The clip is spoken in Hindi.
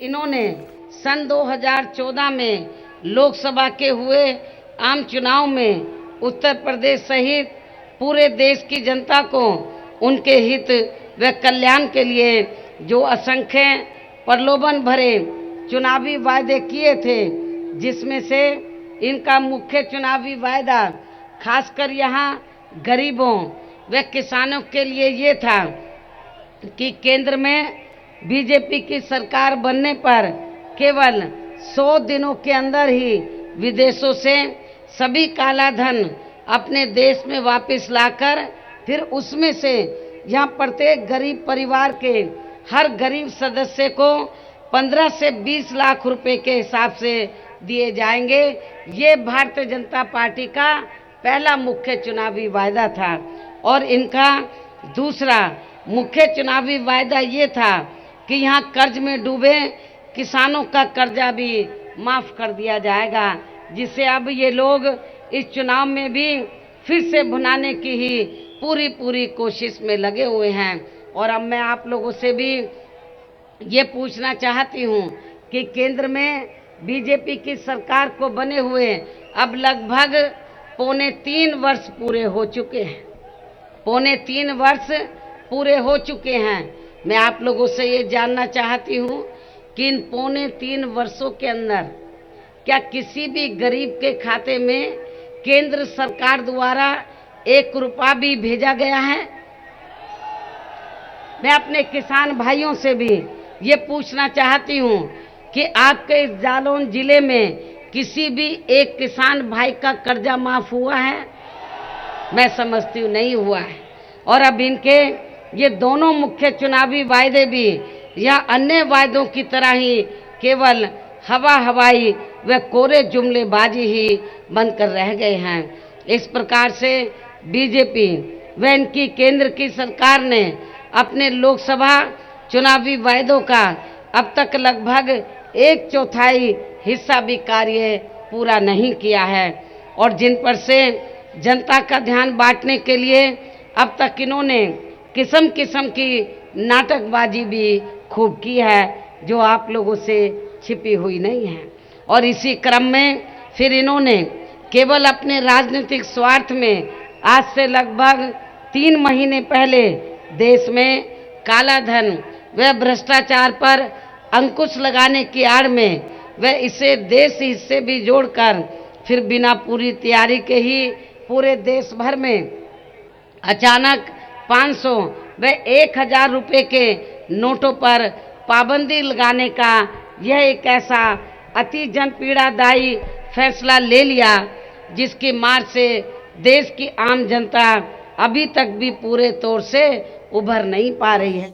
इन्होंने सन 2014 में लोकसभा के हुए आम चुनाव में उत्तर प्रदेश सहित पूरे देश की जनता को उनके हित व कल्याण के लिए जो असंख्य प्रलोभन भरे चुनावी वायदे किए थे, जिसमें से इनका मुख्य चुनावी वायदा खासकर यहाँ गरीबों व किसानों के लिए ये था कि केंद्र में बीजेपी की सरकार बनने पर केवल 100 दिनों के अंदर ही विदेशों से सभी काला धन अपने देश में वापस लाकर फिर उसमें से यहाँ प्रत्येक गरीब परिवार के हर गरीब सदस्य को 15 से 20 लाख रुपए के हिसाब से दिए जाएंगे। ये भारतीय जनता पार्टी का पहला मुख्य चुनावी वायदा था। और इनका दूसरा मुख्य चुनावी वायदा ये था कि यहाँ कर्ज में डूबे किसानों का कर्जा भी माफ़ कर दिया जाएगा, जिसे अब ये लोग इस चुनाव में भी फिर से भुनाने की ही पूरी कोशिश में लगे हुए हैं। और अब मैं आप लोगों से भी ये पूछना चाहती हूँ कि केंद्र में बीजेपी की सरकार को बने हुए अब लगभग 3.25 वर्ष पूरे हो चुके हैं। 3.25 वर्ष पूरे हो चुके हैं। मैं आप लोगों से ये जानना चाहती हूँ कि इन 3.25 वर्षों के अंदर क्या किसी भी गरीब के खाते में केंद्र सरकार द्वारा 1 रुपया भी भेजा गया है? मैं अपने किसान भाइयों से भी ये पूछना चाहती हूँ कि आपके इस जालौन जिले में किसी भी एक किसान भाई का कर्जा माफ हुआ है? मैं समझती हूँ नहीं हुआ है। और अब इनके ये दोनों मुख्य चुनावी वायदे भी या अन्य वायदों की तरह ही केवल हवाई व कोरे जुमलेबाजी ही बनकर रह गए हैं। इस प्रकार से बीजेपी व इनकी केंद्र की सरकार ने अपने लोकसभा चुनावी वायदों का अब तक लगभग 1/4 हिस्सा भी कार्य पूरा नहीं किया है। और जिन पर से जनता का ध्यान बांटने के लिए अब तक इन्होंने किस्म किस्म की नाटकबाजी भी खूब की है, जो आप लोगों से छिपी हुई नहीं है। और इसी क्रम में फिर इन्होंने केवल अपने राजनीतिक स्वार्थ में आज से लगभग 3 महीने पहले देश में काला धन व भ्रष्टाचार पर अंकुश लगाने की आड़ में व इसे देश हिस्से भी जोड़कर फिर बिना पूरी तैयारी के ही पूरे देश भर में अचानक 500 व 1000 रुपये के नोटों पर पाबंदी लगाने का यह एक ऐसा अति जनपीड़ादायी फैसला ले लिया, जिसकी मार से देश की आम जनता अभी तक भी पूरे तौर से उभर नहीं पा रही है।